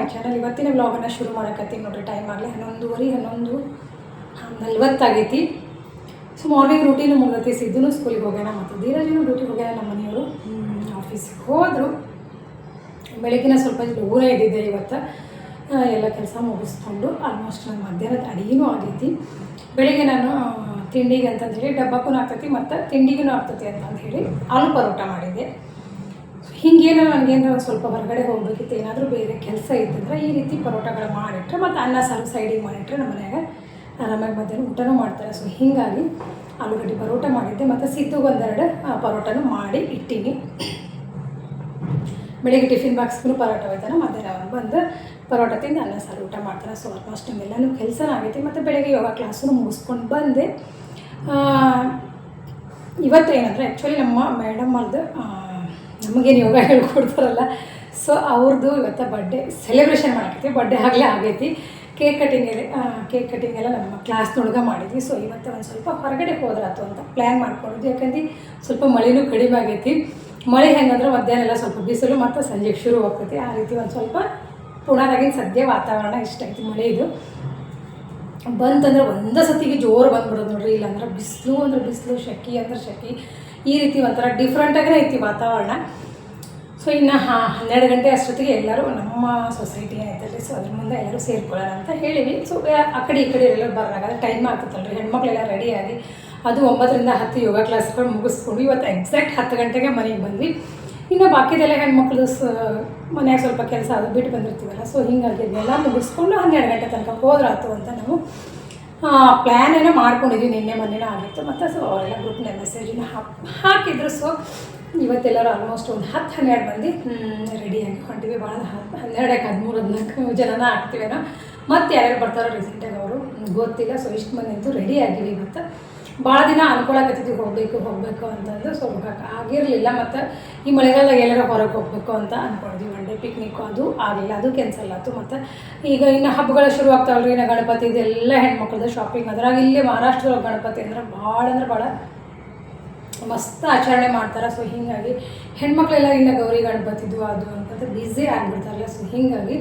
My channel. ಇವತ್ತಿನ ವ್ಲಾಗನ್ನು ಶುರು ಮಾಡೋಕತ್ತೀನಿ ನೋಡಿರಿ. ಟೈಮ್ ಆಗಲಿ 11:40 ಆಗೈತಿ. ಸೊ ಮಾರ್ನಿಂಗ್ ರೂಟೀನು ಮುಗ್ದೈತಿ. ಸಿದ್ದೂ ಸ್ಕೂಲಿಗೆ ಹೋಗ್ಯಾನ ಮತ್ತು ಧೀರಜಿನೂ ಡ್ಯೂಟಿಗೆ ಹೋಗ್ಯಾನ. ನಮ್ಮ ಮನೆಯವರು ಆಫೀಸಿಗೆ ಹೋದರು. ಬೆಳಗ್ಗಿನ ಸ್ವಲ್ಪ ಊರೇ ಇದ್ದಿದ್ದೆ ಇವತ್ತು. ಎಲ್ಲ ಕೆಲಸ ಮುಗಿಸ್ಕೊಂಡು ಆಲ್ಮೋಸ್ಟ್ ನನ್ನ ಮಧ್ಯಾಹ್ನದ ಅಡುಗೆನೂ ಆಗೈತಿ. ಬೆಳಿಗ್ಗೆ ನಾನು ತಿಂಡಿಗೆ ಅಂತಂದೇಳಿ ಡಬ್ಬಕ್ಕೂ ಆಗ್ತೈತಿ ಮತ್ತು ತಿಂಡಿಗೂ ಆಗ್ತೈತಿ ಅಂತಂದು ಹೇಳಿ ಆಲೂ ಪರೋಟ ಮಾಡಿದ್ದೆ. ಹಿಂಗೇನೋ ನನಗೇನೋ ಸ್ವಲ್ಪ ಹೊರಗಡೆ ಹೋಗ್ಬೇಕಿತ್ತು, ಏನಾದರೂ ಬೇರೆ ಕೆಲಸ ಇತ್ತಂದ್ರೆ ಈ ರೀತಿ ಪರೋಟಗಳು ಮಾಡಿಟ್ರೆ ಮತ್ತು ಅನ್ನ ಸಾರು ಸೈಡಿಗೆ ಮಾಡಿಟ್ರೆ ನಮ್ಮ ಮನ್ಯಾಗ ಆರಾಮಾಗಿ ಮಧ್ಯಾಹ್ನ ಊಟನೂ ಮಾಡ್ತಾರೆ. ಸೊ ಹೀಗಾಗಿ ಆಲೂಗಡ್ಡೆ ಪರೋಟ ಮಾಡಿದ್ದೆ ಮತ್ತು ಸಿದ್ದುಗೆ ಒಂದೆರಡು ಪರೋಟನೂ ಮಾಡಿ ಇಟ್ಟೀನಿ. ಬೆಳಿಗ್ಗೆ ಟಿಫಿನ್ ಬಾಕ್ಸ್ಗೂ ಪರೋಟ ಹೋಯ್ತಾನೆ, ಮಧ್ಯಾಹ್ನ ಬಂದು ಪರೋಟ ತಿಂದು ಅನ್ನ ಸಾರು ಊಟ ಮಾಡ್ತಾರೆ. ಸೊ ಆಲ್ಮೋಸ್ಟ್ ನಮ್ಮೆಲ್ಲನೂ ಕೆಲಸನೂ ಆಗೈತಿ. ಮತ್ತು ಬೆಳಗ್ಗೆ ಯೋಗ ಕ್ಲಾಸನ್ನು ಮುಗಿಸ್ಕೊಂಡು ಬಂದೆ. ಇವತ್ತು ಏನಂದರೆ ಆ್ಯಕ್ಚುಲಿ ನಮ್ಮ ಮೇಡಮ್ ಅವ್ರದ್ದು ನಮಗೇನು ಯೋಗ ಹೇಳ್ಕೊಡ್ತಾರಲ್ಲ, ಸೊ ಅವ್ರದ್ದು ಇವತ್ತು ಬರ್ಡೇ ಸೆಲೆಬ್ರೇಷನ್ ಮಾಡಕೈತಿ. ಬರ್ಡೇ ಆಗಲೇ ಆಗೈತಿ. ಕೇಕ್ ಕಟಿಂಗ್ ಎಲ್ಲ ನಮ್ಮ ಕ್ಲಾಸ್ನೊಳಗೆ ಮಾಡಿದ್ವಿ. ಸೊ ಇವತ್ತು ಒಂದು ಸ್ವಲ್ಪ ಹೊರಗಡೆ ಹೋದ್ರಾತು ಅಂತ ಪ್ಲ್ಯಾನ್ ಮಾಡ್ಕೊಂಡಿದ್ವಿ. ಯಾಕಂದ್ರೆ ಸ್ವಲ್ಪ ಮಳೆನೂ ಕಡಿಮೆ ಆಗೈತಿ. ಮಳೆ ಹೆಂಗಂದ್ರೆ ಮಧ್ಯಾಹ್ನ ಎಲ್ಲ ಸ್ವಲ್ಪ ಬಿಸಿಲು ಮತ್ತು ಸಂಜೆಗೆ ಶುರು ಹೋಗ್ತೈತಿ. ಆ ರೀತಿ ಒಂದು ಸ್ವಲ್ಪ ಪುಣಾದಾಗಿನ ಸದ್ಯ ವಾತಾವರಣ ಇಷ್ಟ ಐತಿ. ಮಳೆ ಇದು ಬಂತಂದ್ರೆ ಒಂದೇ ಸತಿಗೆ ಜೋರು ಬಂದ್ಬಿಡೋದು ನೋಡ್ರಿ. ಇಲ್ಲಾಂದ್ರೆ ಬಿಸಿಲು ಅಂದ್ರೆ ಬಿಸಿಲು, ಶೆಕೆ ಅಂದ್ರೆ ಶೆಕೆ, ಈ ರೀತಿ ಒಂಥರ ಡಿಫ್ರೆಂಟಾಗೇ ಐತಿ ವಾತಾವರಣ. ಸೊ ಇನ್ನು 12 ಗಂಟೆ ಅಷ್ಟೊತ್ತಿಗೆ ಎಲ್ಲರೂ ನಮ್ಮ ಸೊಸೈಟಿ ಐತಲ್ರಿ, ಸೊ ಅದ್ರ ಮುಂದೆ ಎಲ್ಲರೂ ಸೇರ್ಕೊಳ್ಳೋಣ ಅಂತ ಹೇಳಿವಿ. ಸೊ ಆ ಕಡೆ ಈ ಕಡೆ ಎಲ್ಲರೂ ಬರೋಣ, ಟೈಮ್ ಆಗ್ತದಲ್ರಿ. ಹೆಣ್ಮಕ್ಳೆಲ್ಲ ರೆಡಿಯಾಗಿ ಅದು 9 ರಿಂದ 10 ಯೋಗ ಕ್ಲಾಸ್ಗಳು ಮುಗಿಸ್ಕೊಂಡು ಇವತ್ತು ಎಕ್ಸಾಕ್ಟ್ 10 ಗಂಟೆಗೆ ಮನೆಗೆ ಬಂದ್ವಿ. ಇನ್ನು ಬಾಕಿದೆಲ್ಲ ಹೆಣ್ಮಕ್ಳು ಮನೆಯಾಗ ಸ್ವಲ್ಪ ಕೆಲಸ ಅದು ಬಿಟ್ಟು ಬಂದಿರ್ತೀವಲ್ಲ, ಸೊ ಹೀಗಾಗಿ ಅದನ್ನೆಲ್ಲ ಮುಗಿಸ್ಕೊಂಡು 12 ಗಂಟೆ ತನಕ ಹೋದ್ರಾತು ಅಂತ ನಾವು ಪ್ಲ್ಯಾನ್ ಏನೋ ಮಾಡ್ಕೊಂಡಿದ್ವಿ. ನಿನ್ನೆ ಮೊನ್ನೆನೂ ಆಗಿತ್ತು. ಮತ್ತು ಸೊ ಅವರೆಲ್ಲ ಗ್ರೂಪ್ನ ಮೆಸೇಜನ್ನ ಹಾಕಿದ್ರು. ಸೊ ಇವತ್ತೆಲ್ಲರೂ ಆಲ್ಮೋಸ್ಟ್ ಒಂದು 10-12 ಮಂದಿ ರೆಡಿಯಾಗಿ ಹೊಂಟಿವಿ. ಭಾಳ 12-13-14 ಜನನ ಆಗ್ತೀವೇನೋ. ಮತ್ತು ಯಾರ್ಯಾರು ಬರ್ತಾರೋ ರೀಸೆಂಟಾಗಿ ಅವರು ಗೊತ್ತಿಲ್ಲ. ಸೊ ಇಷ್ಟು ಮಂದಿ ಅಂತೂ ರೆಡಿ ಆಗಿವಿ. ಮತ್ತು ಭಾಳ ದಿನ ಅನ್ಕೊಳಕತ್ತಿದ್ವಿ ಹೋಗಬೇಕು ಅಂತಂದು. ಸೊ ಹೋಗೋಕೆ ಆಗಿರಲಿಲ್ಲ. ಮತ್ತು ಈ ಮಳೆಗಾಲದಾಗ ಎಲ್ಲರೂ ಹೊರಗೆ ಹೋಗಬೇಕು ಅಂತ ಅಂದ್ಕೊಂಡಿದ್ವಿ. ಒನ್ ಡೇ ಪಿಕ್ನಿಕ್ಕು ಅದು ಆಗಲಿಲ್ಲ, ಅದು ಕ್ಯಾನ್ಸಲ್ ಆಯಿತು. ಮತ್ತು ಈಗ ಇನ್ನು ಹಬ್ಬಗಳು ಶುರು ಆಗ್ತಾವಲ್ರಿ. ಇನ್ನು ಗಣಪತಿ ಇದೆಲ್ಲ ಹೆಣ್ಮಕ್ಳದ್ದು ಶಾಪಿಂಗ್. ಅದ್ರಾಗ ಇಲ್ಲಿ ಮಹಾರಾಷ್ಟ್ರದೊಳಗೆ ಗಣಪತಿ ಅಂದ್ರೆ ಭಾಳ ಮಸ್ತ್ ಆಚರಣೆ ಮಾಡ್ತಾರೆ. ಸೊ ಹೀಗಾಗಿ ಹೆಣ್ಮಕ್ಳೆಲ್ಲ ಇನ್ನು ಗೌರಿ ಗಣಪತಿದು ಅದು ಅಂತ ಬ್ಯುಸಿ ಆಗಿಬಿಡ್ತಾರಲ್ಲ. ಸೊ ಹೀಗಾಗಿ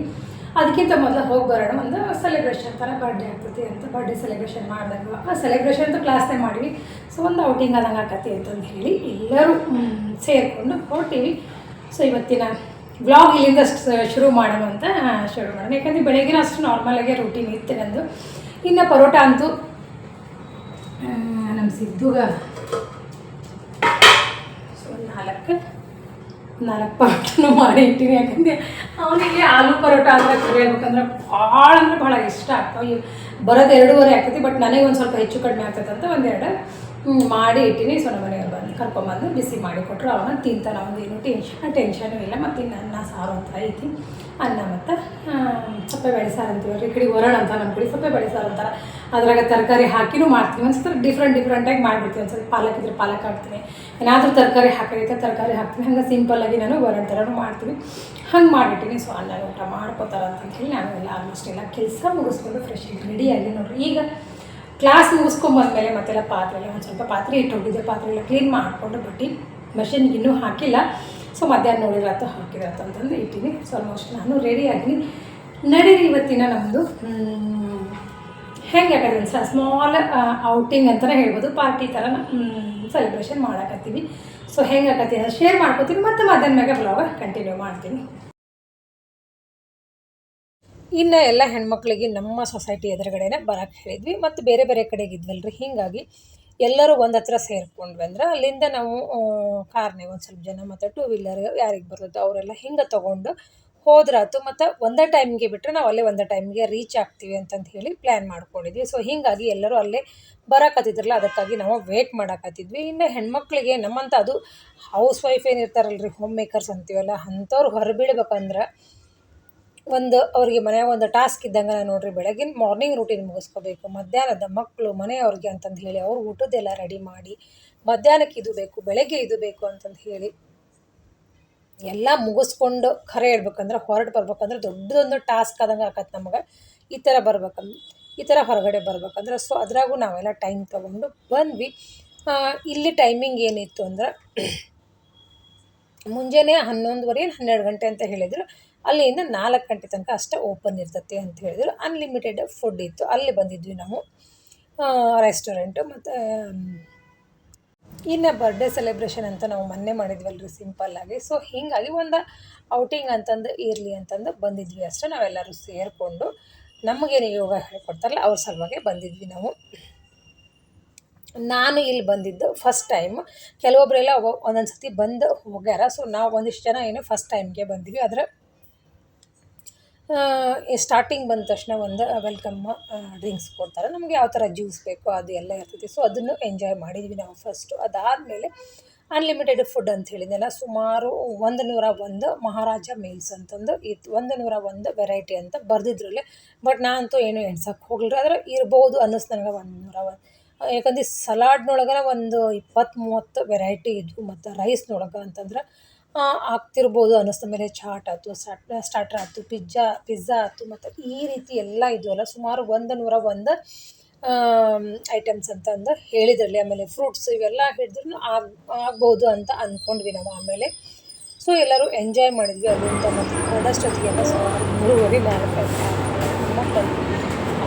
ಅದಕ್ಕಿಂತ ಮೊದಲು ಹೋಗಿ ಬರೋಣ, ಒಂದು ಸೆಲೆಬ್ರೇಷನ್ ಥರ ಬರ್ಡೇ ಆಗ್ತೈತಿ ಅಂತ ಬರ್ಡೇ ಸೆಲೆಬ್ರೇಷನ್ ಮಾಡಿದಾಗ ಆ ಸೆಲೆಬ್ರೇಷನ್ ಅಂತ ಕ್ಲಾಸ್ನೇ ಮಾಡಿವಿ. ಸೊ ಒಂದು ಔಟಿಂಗ್ ಆದಂಗೆ ಆಕತಿ ಅಂತಂದು ಹೇಳಿ ಎಲ್ಲರೂ ಸೇರಿಕೊಂಡು ಹೊರಟೀವಿ. ಸೊ ಇವತ್ತಿನ ವ್ಲಾಗ್ ಇಲ್ಲಿಂದ ಶುರು ಮಾಡೋಣ. ಯಾಕಂದರೆ ಬೆಳಗಿನ ಅಷ್ಟು ನಾರ್ಮಲಾಗೆ ರೂಟೀನ್ ಇತ್ತು ನಂದು. ಇನ್ನು ಪರೋಟ ಅಂತೂ ನಮ್ಮ ಸಿದ್ದುಗ ಸೊ 4 ಪರೋಟನೂ ಮಾಡಿ ಇಟ್ಟಿನಿ. ಯಾಕಂದರೆ ಅವನಿಗೆ ಆಲೂ ಪರೋಟ ಅಂದರೆ ಹೇಳ್ಬೇಕಂದ್ರೆ ಭಾಳ ಇಷ್ಟ ಆಗ್ತಾವೆ. ಬರೋದು 2:30 ಆಗ್ತೈತಿ. ಬಟ್ ನನಗೆ ಒಂದು ಸ್ವಲ್ಪ ಹೆಚ್ಚು ಕಡಿಮೆ ಆಗ್ತೈತೆ ಅಂತ ಒಂದೆರಡು ಮಾಡಿ ಇಟ್ಟಿನಿ. ಸೊ ನಮ್ಮ ಮನೆಯವ್ರು ಬಂದು ಕರ್ಕೊಂಬಂದು ಬಿಸಿ ಮಾಡಿಕೊಟ್ರು. ಅವನ್ನ ತಿಂತಾನೆ. ಅವನದೇನು ಟೆನ್ಷನು ಇಲ್ಲ. ಮತ್ತು ಇನ್ನು ಅನ್ನ ಸಾರು ಅಂತ ಐತಿ. ಅನ್ನ ಮತ್ತು ಸಪ್ಪೆ ಬೇಳೆ ಸಾರು ಅಂತೀವಲ್ರಿ, ಈ ಕಡೆ ಒರಣ ಅಂತ, ನಮ್ಮ ಕಡೆ ಸಪ್ಪೆ ಬೇಳೆ ಸಾರು ಅಂತಾರೆ. ಅದ್ರಾಗ ತರಕಾರಿ ಹಾಕಿನೂ ಮಾಡ್ತೀವಿ. ಒಂದು ಸ್ವಲ್ಪ ಡಿಫ್ರೆಂಟಾಗಿ ಮಾಡಿಬಿಡ್ತೀವಿ. ಒಂದು ಸ್ವಲ್ಪ ಪಾಲಕ್ ಇದ್ರೆ ಪಾಲಕ್ ಹಾಕ್ತೀನಿ, ಏನಾದರೂ ತರಕಾರಿ ಹಾಕೈತೆ ತರಕಾರಿ ಹಾಕ್ತೀನಿ. ಹಂಗೆ ಸಿಂಪಲ್ಲಾಗಿ ನಾನು ಒರಣ ಥರನೂ ಮಾಡ್ತೀನಿ. ಹಂಗೆ ಮಾಡಿಟ್ಟಿನಿ. ಸೊ ಅನ್ನ ಊಟ ಮಾಡ್ಕೋತಾರೆ ಅಂತ ಹೇಳಿ ನಾನು ಎಲ್ಲ ಆಲ್ಮೋಸ್ಟ್ ಎಲ್ಲ ಕೆಲಸ ಮುಗಿಸ್ಕೊಂಡು ಫ್ರೆಶ್ ಆಗಿ ರೆಡಿಯಾಗಿ ನೋಡಿರಿ. ಈಗ ಕ್ಲಾಸ್ ಮುಗಿಸ್ಕೊಂಬಂದ್ಮೇಲೆ ಮತ್ತೆಲ್ಲ ಪಾತ್ರೆ ಎಲ್ಲ ಒಂದು ಸ್ವಲ್ಪ ಪಾತ್ರೆ ಇಟ್ಟೋಗಿದ್ದೆ. ಪಾತ್ರೆ ಎಲ್ಲ ಕ್ಲೀನ್ ಮಾಡಿಕೊಂಡು ಬಟ್ಟು ಮಷಿನ್ಗೆ ಇನ್ನೂ ಹಾಕಿಲ್ಲ. ಸೊ ಮಧ್ಯಾಹ್ನ ನೋಡಿರತ್ತು ಹಾಕಿರತ್ತು ಅಂತಂದು ಇಟ್ಟಿನಿ. ಸೊ ಆಲ್ಮೋಸ್ಟ್ ನಾನು ರೆಡಿ ಆಗಿನಿ. ನಡೀರಿ ಇವತ್ತಿನ ನಮ್ಮದು ಹೆಂಗೆ ಆಗತ್ತೆ ಸರ್, ಸ್ಮಾಲ್ ಔಟಿಂಗ್ ಅಂತಲೇ ಹೇಳ್ಬೋದು. ಪಾರ್ಟಿ ಥರ ಸೆಲೆಬ್ರೇಷನ್ ಮಾಡಕತ್ತೀವಿ. ಸೊ ಹೆಂಗೆ ಆಗತ್ತೆ ಅಂತ ಶೇರ್ ಮಾಡ್ಕೊತೀನಿ. ಮತ್ತು ಮಧ್ಯಾಹ್ನ ಮ್ಯಾಗ ವ್ಲಾಗ ಕಂಟಿನ್ಯೂ ಮಾಡ್ತೀನಿ. ಇನ್ನು ಎಲ್ಲ ಹೆಣ್ಮಕ್ಳಿಗೆ ನಮ್ಮ ಸೊಸೈಟಿ ಎದುರುಗಡೆನೇ ಬರೋಕ್ಕೆ ಹೇಳಿದ್ವಿ. ಮತ್ತು ಬೇರೆ ಬೇರೆ ಕಡೆಗೆ ಇದ್ವಲ್ರಿ. ಹೀಗಾಗಿ ಎಲ್ಲರೂ ಒಂದು ಹತ್ರ ಸೇರಿಕೊಂಡ್ವಿ ಅಂದ್ರೆ ಅಲ್ಲಿಂದ ನಾವು ಕಾರ್ನಾಗ ಒಂದು ಸ್ವಲ್ಪ ಜನ ಮತ್ತು 2 ವೀಲರ್ ಯಾರಿಗೆ ಬರ್ತದೆ ಅವರೆಲ್ಲ ಹಿಂಗೆ ತೊಗೊಂಡು ಹೋದ್ರಾತು. ಮತ್ತು ಒಂದೇ ಟೈಮ್ಗೆ ಬಿಟ್ಟರೆ ನಾವು ಅಲ್ಲೇ ಒಂದೇ ಟೈಮ್ಗೆ ರೀಚ್ ಆಗ್ತೀವಿ ಅಂತಂದು ಹೇಳಿ ಪ್ಲ್ಯಾನ್ ಮಾಡ್ಕೊಂಡಿದ್ವಿ. ಸೊ ಹೀಗಾಗಿ ಎಲ್ಲರೂ ಅಲ್ಲೇ ಬರೋಕತ್ತಿದ್ರಲ್ಲ, ಅದಕ್ಕಾಗಿ ನಾವು ವೇಟ್ ಮಾಡೋಕತ್ತಿದ್ವಿ. ಇನ್ನು ಹೆಣ್ಮಕ್ಳಿಗೆ ನಮ್ಮಂಥ ಅದು ಹೌಸ್ ವೈಫ್ ಏನಿರ್ತಾರಲ್ರಿ, ಹೋಮ್ ಮೇಕರ್ಸ್ ಅಂತೀವಲ್ಲ, ಅಂಥವ್ರು ಹೊರಬೀಳ್ಬೇಕಂದ್ರೆ ಅವ್ರಿಗೆ ಮನೆಯಾಗ ಒಂದು ಟಾಸ್ಕ್ ಇದ್ದಂಗೆ ನೋಡಿರಿ. ಬೆಳಗಿನ ಮಾರ್ನಿಂಗ್ ರೂಟೀನ್ ಮುಗಿಸ್ಕೋಬೇಕು. ಮಧ್ಯಾಹ್ನದ ಮಕ್ಕಳು ಮನೆಯವ್ರಿಗೆ ಅಂತಂದು ಹೇಳಿ ಅವ್ರು ಊಟದ್ದೆಲ್ಲ ರೆಡಿ ಮಾಡಿ, ಮಧ್ಯಾಹ್ನಕ್ಕೆ ಇದು ಬೇಕು, ಬೆಳಗ್ಗೆ ಇದು ಬೇಕು ಅಂತಂದು ಹೇಳಿ ಎಲ್ಲ ಮುಗಿಸ್ಕೊಂಡು ಖರೆ ಹೇಳ್ಬೇಕಂದ್ರೆ ಹೊರಟು ಬರ್ಬೇಕಂದ್ರೆ ದೊಡ್ಡದೊಂದು ಟಾಸ್ಕ್ ಆದಂಗೆ ಆಕತ್ತೆ ನಮಗೆ. ಈ ಥರ ಹೊರಗಡೆ ಬರ್ಬೇಕಂದ್ರೆ. ಸೊ ಅದ್ರಾಗೂ ನಾವೆಲ್ಲ ಟೈಮ್ ತೊಗೊಂಡು ಬಂದ್ವಿ. ಇಲ್ಲಿ ಟೈಮಿಂಗ್ ಏನಿತ್ತು ಅಂದ್ರೆ ಮುಂಜಾನೆ 11:30 12 ಗಂಟೆ ಅಂತ ಹೇಳಿದರು. ಅಲ್ಲಿಂದ 4 ಗಂಟೆ ತನಕ ಅಷ್ಟೇ ಓಪನ್ ಇರ್ತೈತಿ ಅಂತ ಹೇಳಿದ್ರು. ಅನ್ಲಿಮಿಟೆಡ್ ಫುಡ್ ಇತ್ತು. ಅಲ್ಲಿ ಬಂದಿದ್ವಿ ನಾವು ರೆಸ್ಟೋರೆಂಟು. ಮತ್ತು ಇನ್ನು ಬರ್ಡೇ ಸೆಲೆಬ್ರೇಷನ್ ಅಂತ ನಾವು ಮೊನ್ನೆ ಮಾಡಿದ್ವಲ್ರಿ ಸಿಂಪಲ್ಲಾಗಿ. ಸೊ ಹೀಗಾಗಿ ಒಂದು ಔಟಿಂಗ್ ಅಂತಂದು ಇರಲಿ ಅಂತಂದು ಬಂದಿದ್ವಿ ಅಷ್ಟೇ. ನಾವೆಲ್ಲರೂ ಸೇರಿಕೊಂಡು ನಮಗೇನು ಯೋಗ ಹೇಳ್ಕೊಡ್ತಾರಲ್ಲ ಅವ್ರ ಸಲುವಾಗಿ ಬಂದಿದ್ವಿ ನಾವು. ನಾನು ಇಲ್ಲಿ ಬಂದಿದ್ದು ಫಸ್ಟ್ ಟೈಮ್. ಕೆಲವೊಬ್ಬರೆಲ್ಲ ಒಂದೊಂದು ಸತಿ ಬಂದು ಹೋಗ್ಯಾರ. ಸೊ ನಾವು ಒಂದಿಷ್ಟು ಜನ ಏನು ಫಸ್ಟ್ ಟೈಮ್ಗೆ ಬಂದ್ವಿ. ಆದರೆ ಸ್ಟಾರ್ಟಿಂಗ್ ಬಂದ ತಕ್ಷಣ ಒಂದು ವೆಲ್ಕಮ್ ಡ್ರಿಂಕ್ಸ್ ಕೊಡ್ತಾರೆ. ನಮಗೆ ಯಾವ ಥರ ಜ್ಯೂಸ್ ಬೇಕೋ ಅದು ಎಲ್ಲ ಇರ್ತೈತಿ. ಸೊ ಅದನ್ನು ಎಂಜಾಯ್ ಮಾಡಿದ್ವಿ ನಾವು ಫಸ್ಟು. ಅದಾದಮೇಲೆ ಅನ್ಲಿಮಿಟೆಡ್ ಫುಡ್ ಅಂತ ಹೇಳಿದ್ನಲ್ಲ, ಸುಮಾರು 101 ಮಹಾರಾಜ ಮೀಲ್ಸ್ ಅಂತಂದು ಇತ್ತು. 101 ವೆರೈಟಿ ಅಂತ ಬರೆದಿದ್ರಲ್ಲಿ. ಬಟ್ ನಾನಂತೂ ಏನು ಎಣ್ಸಕ್ಕೆ ಹೋಗಲಿಲ್ಲ. ಆದರೆ ಇರ್ಬೋದು ಅನ್ನಿಸ್ತು ನನಗೆ 101. ಯಾಕಂದ್ರೆ ಸಲಾಡ್ನೊಳಗೆ ಒಂದು 20-30 ವೆರೈಟಿ ಇದ್ವು. ಮತ್ತು ರೈಸ್ನೊಳಗೆ ಅಂತಂದ್ರೆ ಆಗ್ತಿರ್ಬೋದು ಅನ್ನಿಸ್ತು. ಮೇಲೆ ಚಾಟ್ ಆಯ್ತು, ಸ್ಟಾರ್ಟರ್ ಆಯ್ತು, ಪಿಜ್ಜಾ ಆಯ್ತು, ಮತ್ತು ಈ ರೀತಿ ಎಲ್ಲ ಇದ್ವಲ್ಲ, ಸುಮಾರು 101 ಐಟಮ್ಸ್ ಅಂತಂದು ಹೇಳಿದ್ರಲ್ಲಿ. ಆಮೇಲೆ ಫ್ರೂಟ್ಸ್ ಇವೆಲ್ಲ ಹಿಡಿದ್ರೂ ಆಗ್ಬೋದು ಅಂತ ಅಂದ್ಕೊಂಡ್ವಿ ನಾವು ಆಮೇಲೆ. ಸೊ ಎಲ್ಲರೂ ಎಂಜಾಯ್ ಮಾಡಿದ್ವಿ ಅಲ್ಲಿಂದ. ಮತ್ತು ಹೊರಡೋಷ್ಟೊತ್ತಿಗೆಲ್ಲ ಸುಮಾರು 3:30 ಮಕ್ಕಳು.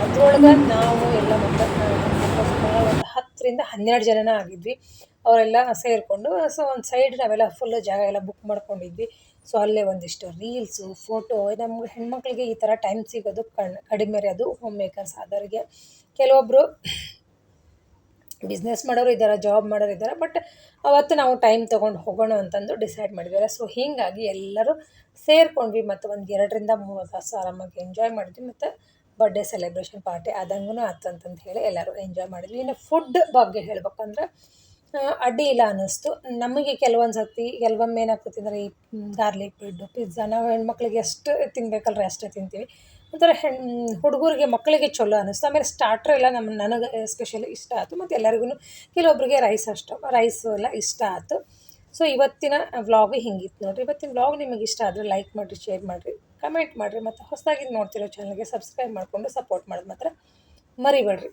ಅದರೊಳಗೆ ನಾವು ಎಲ್ಲ ಸುಮಾರು ಒಂದು 10-12 ಜನನ ಆಗಿದ್ವಿ. ಅವರೆಲ್ಲ ಸೇರಿಕೊಂಡು ಸೊ ಒಂದು ಸೈಡ್ ನಾವೆಲ್ಲ ಫುಲ್ಲು ಜಾಗ ಎಲ್ಲ ಬುಕ್ ಮಾಡ್ಕೊಂಡಿದ್ವಿ. ಸೊ ಅಲ್ಲೇ ಒಂದಿಷ್ಟು ರೀಲ್ಸು, ಫೋಟೋ. ನಮ್ಗೆ ಹೆಣ್ಮಕ್ಳಿಗೆ ಈ ಥರ ಟೈಮ್ ಸಿಗೋದು ಕಡಿಮೆ ರೀ. ಅದು ಹೋಮ್ ಮೇಕರ್ಸ್ ಆದವರಿಗೆ. ಕೆಲವೊಬ್ಬರು ಬಿಸ್ನೆಸ್ ಮಾಡೋರು ಇದ್ದಾರೆ, ಜಾಬ್ ಮಾಡೋರು ಇದ್ದಾರೆ. ಬಟ್ ಅವತ್ತು ನಾವು ಟೈಮ್ ತೊಗೊಂಡು ಹೋಗೋಣ ಅಂತಂದು ಡಿಸೈಡ್ ಮಾಡಿದ್ವಿ. ಸೊ ಹೀಗಾಗಿ ಎಲ್ಲರೂ ಸೇರಿಕೊಂಡ್ವಿ. ಮತ್ತು ಒಂದು 2-3 ತಾಸು ಆರಾಮಾಗಿ ಎಂಜಾಯ್ ಮಾಡಿದ್ವಿ. ಮತ್ತು ಬರ್ಡೇ ಸೆಲೆಬ್ರೇಷನ್ ಪಾರ್ಟಿ ಆದಂಗೂ ಆಯ್ತು ಅಂತಂದು ಹೇಳಿ ಎಲ್ಲರೂ ಎಂಜಾಯ್ ಮಾಡಿದ್ವಿ. ಇನ್ನು ಫುಡ್ ಬಗ್ಗೆ ಹೇಳ್ಬೇಕಂದ್ರೆ ಅಡ್ಡಿ ಇಲ್ಲ ಅನ್ನಿಸ್ತು ನಮಗೆ. ಕೆಲವೊಮ್ಮೆ ಏನಾಗ್ತೈತಿ ಅಂದರೆ ಈ ಗಾರ್ಲಿಕ್ ಬ್ರೆಡ್ಡು, ಪಿಜ್ಜಾ ನಾವು ಹೆಣ್ಮಕ್ಳಿಗೆ ಎಷ್ಟು ತಿನ್ಬೇಕಲ್ರಿ ಅಷ್ಟೇ ತಿಂತೀವಿ. ಒಂಥರ ಹುಡುಗರಿಗೆ ಮಕ್ಕಳಿಗೆ ಚಲೋ ಅನ್ನಿಸ್ತು. ಆಮೇಲೆ ಸ್ಟಾರ್ಟ್ರ್ ಎಲ್ಲ ನನಗೆ ಎಸ್ಪೆಷಲಿ ಇಷ್ಟ ಆಯ್ತು. ಮತ್ತು ಎಲ್ಲರಿಗೂ ಕೆಲವೊಬ್ಬರಿಗೆ ರೈಸ್ ಎಲ್ಲ ಇಷ್ಟ ಆಯ್ತು. ಸೊ ಇವತ್ತಿನ ವ್ಲಾಗ್ ಹಿಂಗಿತ್ತು ನೋಡಿರಿ. ಇವತ್ತಿನ ವ್ಲಾಗ್ ನಿಮಗೆ ಇಷ್ಟ ಆದರೆ ಲೈಕ್ ಮಾಡಿರಿ, ಶೇರ್ ಮಾಡಿರಿ, ಕಮೆಂಟ್ ಮಾಡಿರಿ. ಮತ್ತು ಹೊಸದಾಗಿ ನೋಡ್ತಿರೋ ಚಾನಲ್ಗೆ ಸಬ್ಸ್ಕ್ರೈಬ್ ಮಾಡಿಕೊಂಡು ಸಪೋರ್ಟ್ ಮಾಡೋದು ಮಾತ್ರ ಮರಿಬೇಡ್ರಿ.